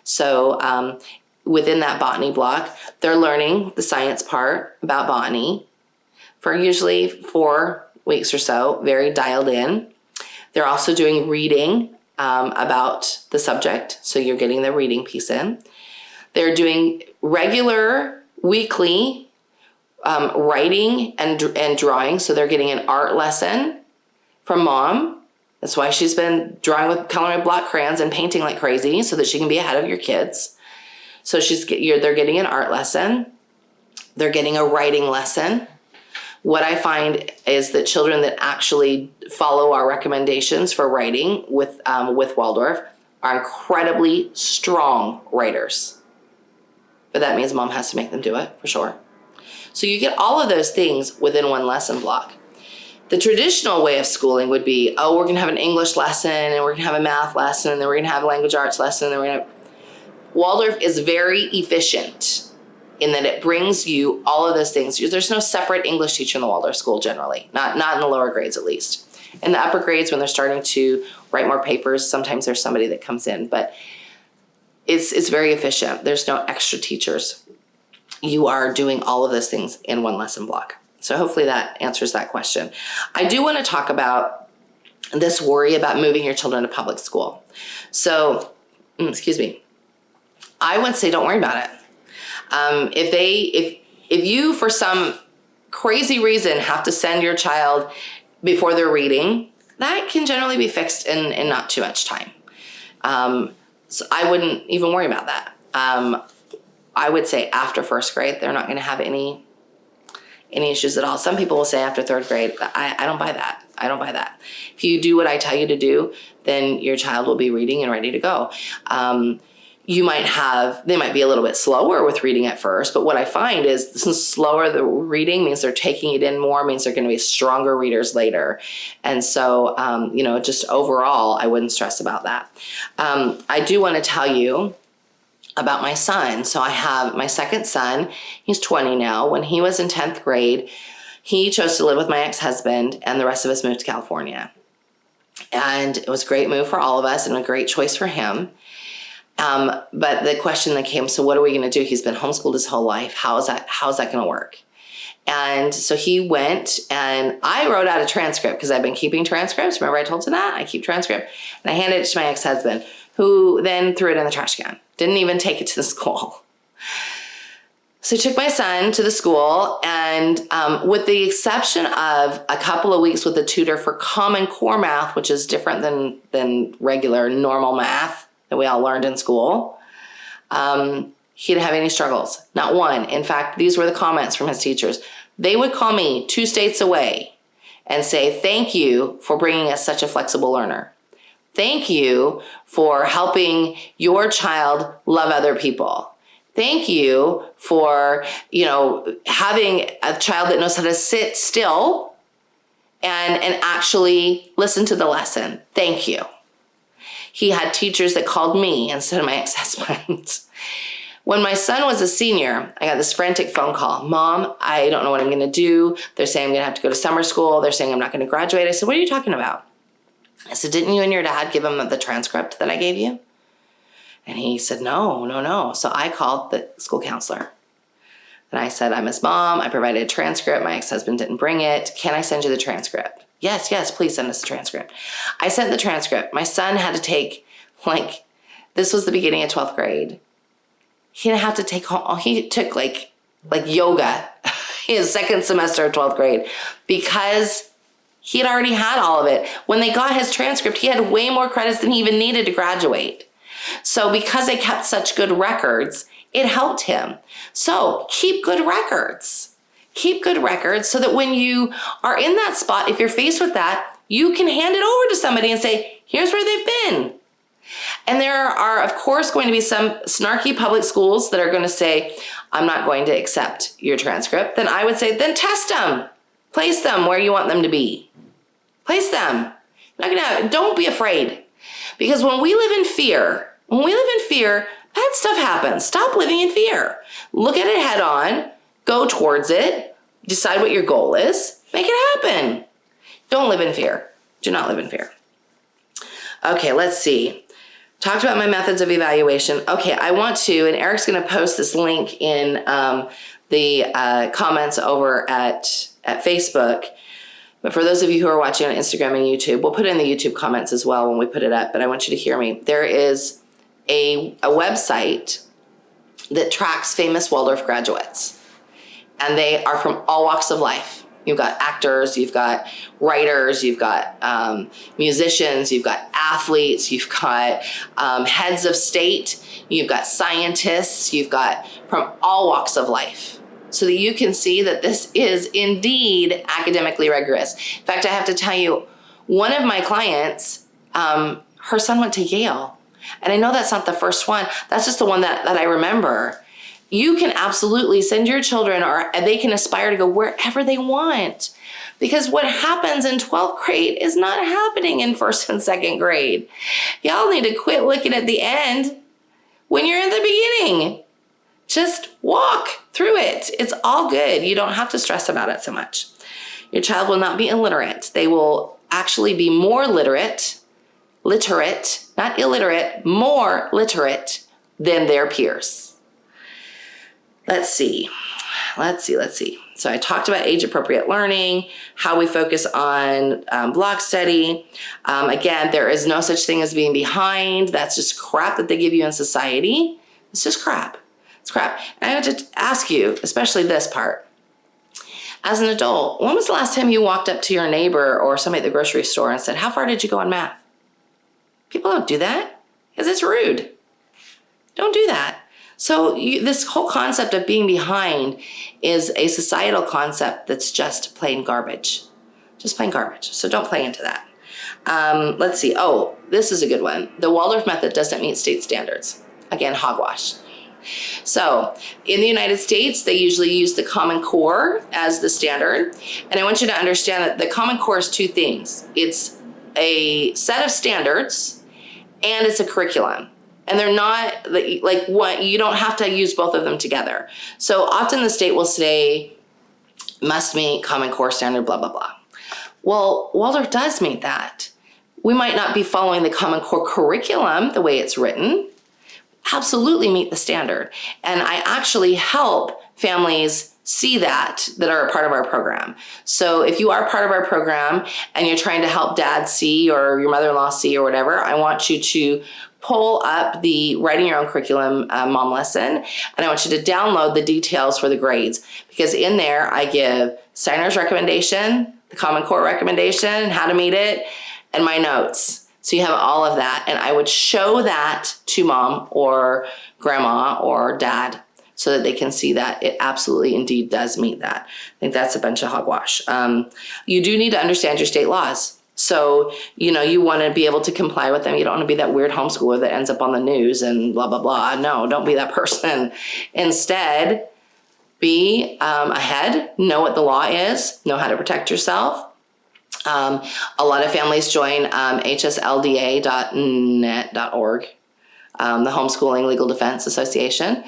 So within that botany block, they're learning the science part about botany for usually 4 weeks or so, very dialed in. They're also doing reading about the subject, so you're getting the reading piece in. They're doing regular weekly writing and drawing, so they're getting an art lesson from mom. That's why she's been drawing with coloring with block crayons and painting like crazy, so that she can be ahead of your kids. So they're getting an art lesson. They're getting a writing lesson. What I find is that children that actually follow our recommendations for writing with Waldorf are incredibly strong writers. But that means mom has to make them do it, for sure. So you get all of those things within one lesson block. The traditional way of schooling would be, we're going to have an English lesson, and we're going to have a math lesson, and then we're going to have a language arts lesson, and then we're going to have... Waldorf is very efficient in that it brings you all of those things. There's no separate English teacher in the Waldorf school generally, not in the lower grades at least. In the upper grades, when they're starting to write more papers, sometimes there's somebody that comes in, but it's very efficient. There's no extra teachers. You are doing all of those things in one lesson block. So hopefully that answers that question. I do want to talk about this worry about moving your children to public school. So, I would say don't worry about it. If you, for some crazy reason, have to send your child before they're reading that can generally be fixed in not too much time. So I wouldn't even worry about that. I would say after first grade, they're not going to have any issues at all. Some people will say after third grade. I don't buy that. I don't buy that. If you do what I tell you to do, then your child will be reading and ready to go. They might be a little bit slower with reading at first, but what I find is slower the reading means they're taking it in more, means they're going to be stronger readers later. And so, just overall, I wouldn't stress about that. I do want to tell you about my son. So I have my second son. He's 20 now. When he was in 10th grade, he chose to live with my ex-husband, and the rest of us moved to California. And it was a great move for all of us and a great choice for him. But the question that came, so what are we going to do? He's been homeschooled his whole life. How's that going to work? And so he went, and I wrote out a transcript because I've been keeping transcripts. Remember I told you that? I keep transcript. And I handed it to my ex-husband, who then threw it in the trash can. Didn't even take it to the school. So I took my son to the school, and with the exception of a couple of weeks with a tutor for Common Core math, which is different than regular normal math that we all learned in school, he didn't have any struggles. Not one. In fact, these were the comments from his teachers. They would call me 2 states away and say, "Thank you for bringing us such a flexible learner. Thank you for helping your child love other people. Thank you for, having a child that knows how to sit still and actually listen to the lesson. Thank you." He had teachers that called me instead of my ex-husband. When my son was a senior, I got this frantic phone call. "Mom, I don't know what I'm going to do. They're saying I'm going to have to go to summer school. They're saying I'm not going to graduate." I said, "What are you talking about?" I said, "Didn't you and your dad give him the transcript that I gave you?" And he said, no. So I called the school counselor. And I said, "I'm his mom. I provided a transcript. My ex-husband didn't bring it. Can I send you the transcript?" Yes, please send us the transcript. I sent the transcript. My son had to take, this was the beginning of 12th grade. He didn't have to take home. He took like yoga his second semester of 12th grade because he had already had all of it. When they got his transcript, he had way more credits than he even needed to graduate. So because they kept such good records, it helped him. So keep good records. Keep good records so that when you are in that spot, if you're faced with that, you can hand it over to somebody and say, "Here's where they've been." And there are, of course, going to be some snarky public schools that are going to say, "I'm not going to accept your transcript." Then I would say, then test them. Place them where you want them to be. Place them. Don't be afraid. Because when we live in fear, bad stuff happens. Stop living in fear. Look at it head on. Go towards it. Decide what your goal is. Make it happen. Don't live in fear. Do not live in fear. Okay, let's see. Talked about my methods of evaluation. Okay, I want to, and Eric's going to post this link in the comments over at Facebook. But for those of you who are watching on Instagram and YouTube, we'll put it in the YouTube comments as well when we put it up, but I want you to hear me. There is a website that tracks famous Waldorf graduates, and they are from all walks of life. You've got actors, you've got writers, you've got musicians, you've got athletes, you've got heads of state, you've got scientists, you've got from all walks of life. So that you can see that this is indeed academically rigorous. In fact, I have to tell you, one of my clients, her son went to Yale. And I know that's not the first one. That's just the one that I remember. You can absolutely send your children, or they can aspire to go wherever they want. Because what happens in 12th grade is not happening in 1st and 2nd grade. Y'all need to quit looking at the end when you're in the beginning. Just walk through it. It's all good. You don't have to stress about it so much. Your child will not be illiterate. They will actually be more literate, not illiterate, more literate than their peers. Let's see. So I talked about age-appropriate learning, how we focus on block study. Again, there is no such thing as being behind. That's just crap that they give you in society. It's just crap. It's crap. And I have to ask you, especially this part. As an adult, when was the last time you walked up to your neighbor or somebody at the grocery store and said, how far did you go on math? People don't do that because it's rude. Don't do that. So this whole concept of being behind is a societal concept that's just plain garbage. Just plain garbage. So don't play into that. Let's see. Oh, this is a good one. The Waldorf method doesn't meet state standards. Again, hogwash. So in the United States, they usually use the Common Core as the standard. And I want you to understand that the Common Core is two things. It's a set of standards and it's a curriculum. And they're not like what, you don't have to use both of them together. So often the state will say, must meet Common Core standard, blah, blah, blah. Well, Waldorf does meet that. We might not be following the Common Core curriculum the way it's written, absolutely meet the standard. And I actually help families see that are a part of our program. So if you are part of our program and you're trying to help dad see or your mother-in-law see or whatever, I want you to pull up the Writing Your Own Curriculum Mom Lesson, and I want you to download the details for the grades, because in there I give Steiner's recommendation, the Common Core recommendation, how to meet it, and my notes. So you have all of that, and I would show that to mom or grandma or dad so that they can see that it absolutely indeed does meet that. I think that's a bunch of hogwash. You do need to understand your state laws. So, you want to be able to comply with them. You don't want to be that weird homeschooler that ends up on the news and blah, blah, blah. No, don't be that person. Instead, be ahead, know what the law is, know how to protect yourself. A lot of families join hslda.net.org, the Homeschooling Legal Defense Association.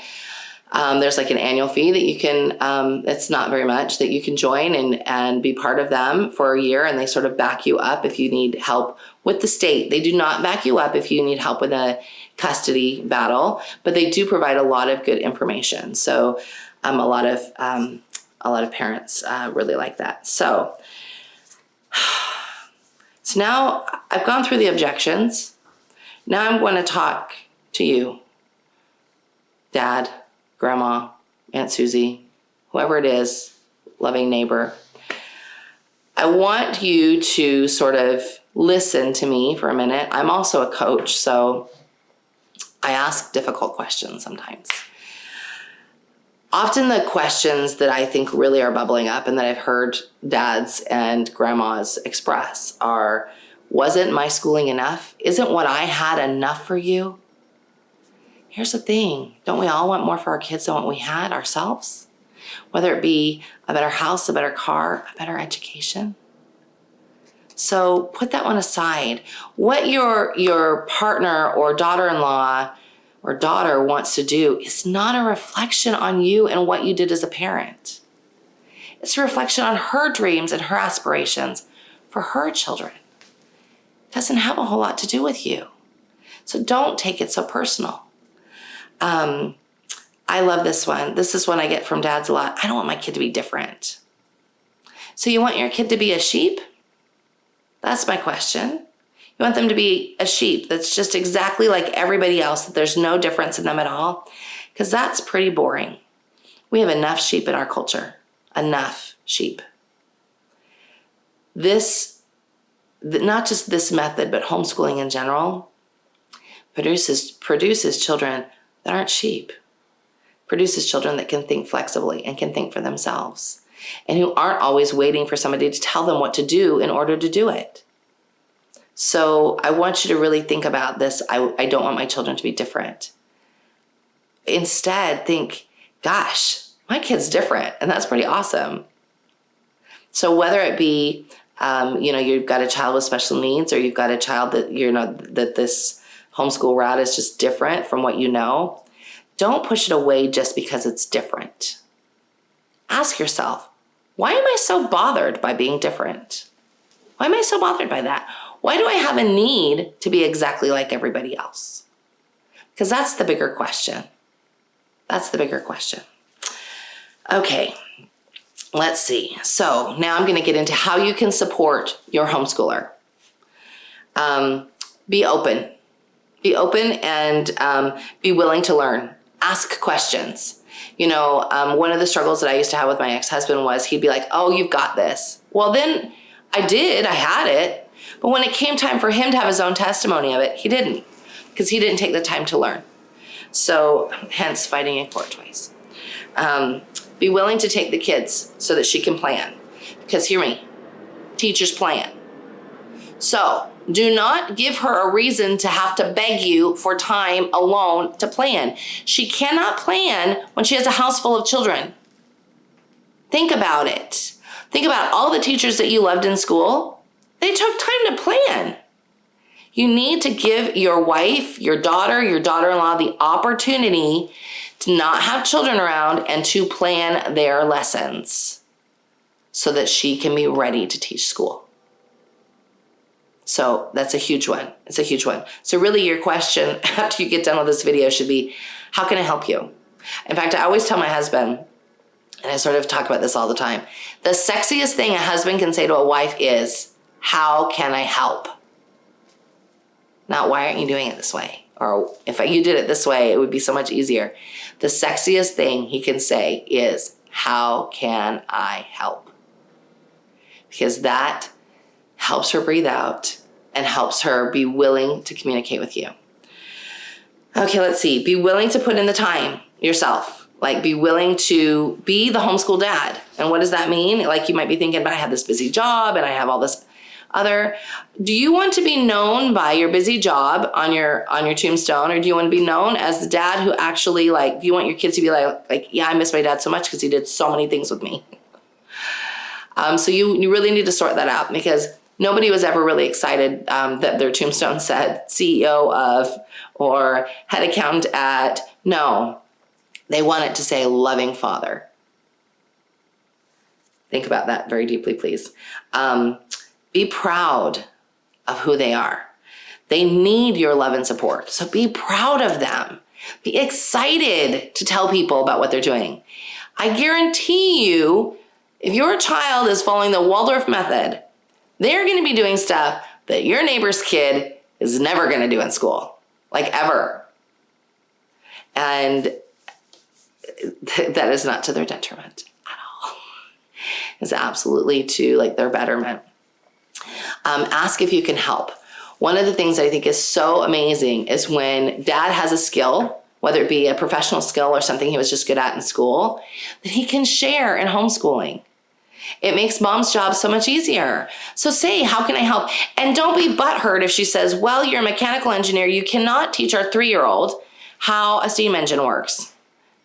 There's like an annual fee that you can, it's not very much, that you can join and be part of them for a year, and they sort of back you up if you need help with the state. They do not back you up if you need help with a custody battle, but they do provide a lot of good information. So a lot of parents really like that. So now I've gone through the objections. Now I'm going to talk to you, Dad, Grandma, Aunt Susie, whoever it is, loving neighbor. I want you to sort of listen to me for a minute. I'm also a coach, so I ask difficult questions sometimes. Often the questions that I think really are bubbling up and that I've heard dads and grandmas express are, wasn't my schooling enough? Isn't what I had enough for you? Here's the thing. Don't we all want more for our kids than what we had ourselves? Whether it be a better house, a better car, a better education. So put that one aside. What your partner or daughter-in-law or daughter wants to do is not a reflection on you and what you did as a parent. It's a reflection on her dreams and her aspirations for her children. It doesn't have a whole lot to do with you. So don't take it so personal. I love this one. This is one I get from dads a lot. I don't want my kid to be different. So you want your kid to be a sheep? That's my question. You want them to be a sheep that's just exactly like everybody else, that there's no difference in them at all? Because that's pretty boring. We have enough sheep in our culture. Enough sheep. Not just this method, but homeschooling in general, produces children that aren't sheep. Produces children that can think flexibly and can think for themselves, and who aren't always waiting for somebody to tell them what to do in order to do it. So I want you to really think about this. I don't want my children to be different. Instead, think, gosh, my kid's different, and that's pretty awesome. So whether it be, you've got a child with special needs, or you've got a child that that this homeschool route is just different from what you know, don't push it away just because it's different. Ask yourself, why am I so bothered by being different? Why am I so bothered by that? Why do I have a need to be exactly like everybody else? Because that's the bigger question. That's the bigger question. Okay, let's see. So now I'm going to get into how you can support your homeschooler. Be open. Be open and be willing to learn. Ask questions. One of the struggles that I used to have with my ex-husband was he'd be like, oh, you've got this. Well, then I had it. But when it came time for him to have his own testimony of it, he didn't, because he didn't take the time to learn. So hence fighting in court twice. Be willing to take the kids so that she can plan. Because hear me, teachers plan. So do not give her a reason to have to beg you for time alone to plan. She cannot plan when she has a house full of children. Think about it. Think about all the teachers that you loved in school. They took time to plan. You need to give your wife, your daughter-in-law the opportunity to not have children around and to plan their lessons so that she can be ready to teach school. So that's a huge one. It's a huge one. So really your question after you get done with this video should be, how can I help you? In fact, I always tell my husband, and I sort of talk about this all the time, the sexiest thing a husband can say to a wife is, how can I help? Not, why aren't you doing it this way? Or if you did it this way, it would be so much easier. The sexiest thing he can say is, how can I help? Because that helps her breathe out and helps her be willing to communicate with you. Okay, let's see. Be willing to put in the time yourself. Like, be willing to be the homeschool dad. And what does that mean? Like, you might be thinking, but I have this busy job and I have all this other. Do you want to be known by your busy job on your tombstone, or do you want to be known as the dad who actually, like, do you want your kids to be like, yeah, I miss my dad so much because he did so many things with me? So you really need to sort that out, because nobody was ever really excited that their tombstone said CEO of or head accountant at. No, they want it to say loving father. Think about that very deeply, please. Be proud of who they are. They need your love and support. So be proud of them. Be excited to tell people about what they're doing. I guarantee you, if your child is following the Waldorf method, they're going to be doing stuff that your neighbor's kid is never going to do in school, like ever. And that is not to their detriment at all. It's absolutely to like their betterment. Ask if you can help. One of the things that I think is so amazing is when dad has a skill, whether it be a professional skill or something he was just good at in school, that he can share in homeschooling. It makes mom's job so much easier. So say, how can I help? And don't be butthurt if she says, well, you're a mechanical engineer. You cannot teach our 3-year-old how a steam engine works.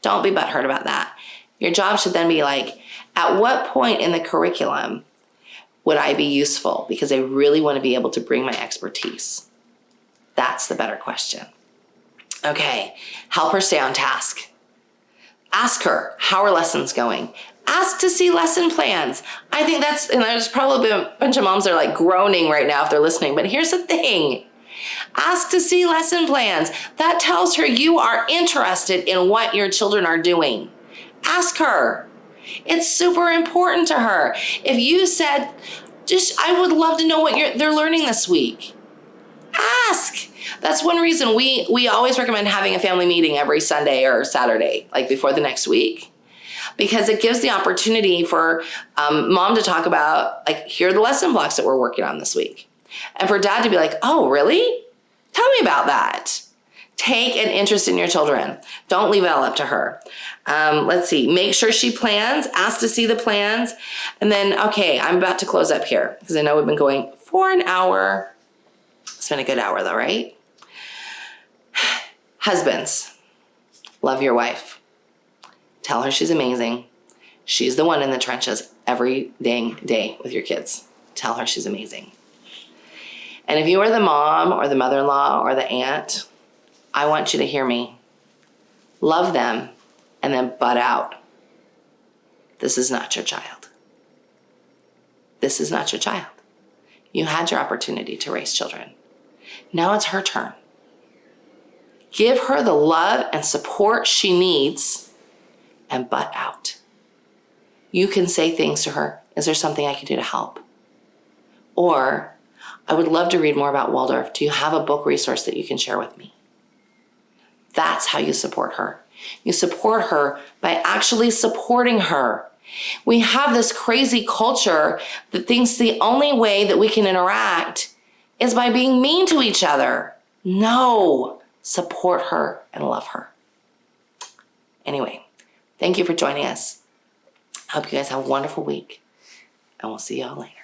Don't be butthurt about that. Your job should then be like, at what point in the curriculum would I be useful? Because I really want to be able to bring my expertise. That's the better question. Okay, help her stay on task. Ask her, how are lessons going? Ask to see lesson plans. I think and there's probably a bunch of moms that are like groaning right now if they're listening, but here's the thing. Ask to see lesson plans. That tells her you are interested in what your children are doing. Ask her. It's super important to her. If you said, I would love to know what they're learning this week. Ask. That's one reason we always recommend having a family meeting every Sunday or Saturday, like before the next week, because it gives the opportunity for mom to talk about, like, here are the lesson blocks that we're working on this week. And for dad to be like, oh, really? Tell me about that. Take an interest in your children. Don't leave it all up to her. Let's see. Make sure she plans. Ask to see the plans. And then, okay, I'm about to close up here because I know we've been going for an hour. It's been a good hour though, right? Husbands, love your wife. Tell her she's amazing. She's the one in the trenches every dang day with your kids. Tell her she's amazing. And if you are the mom or the mother-in-law or the aunt, I want you to hear me. Love them and then butt out. This is not your child. This is not your child. You had your opportunity to raise children. Now it's her turn. Give her the love and support she needs and butt out. You can say things to her. Is there something I can do to help? Or, I would love to read more about Waldorf. Do you have a book resource that you can share with me? That's how you support her. You support her by actually supporting her. We have this crazy culture that thinks the only way that we can interact is by being mean to each other. No, support her and love her. Anyway, thank you for joining us. I hope you guys have a wonderful week, and we'll see y'all later.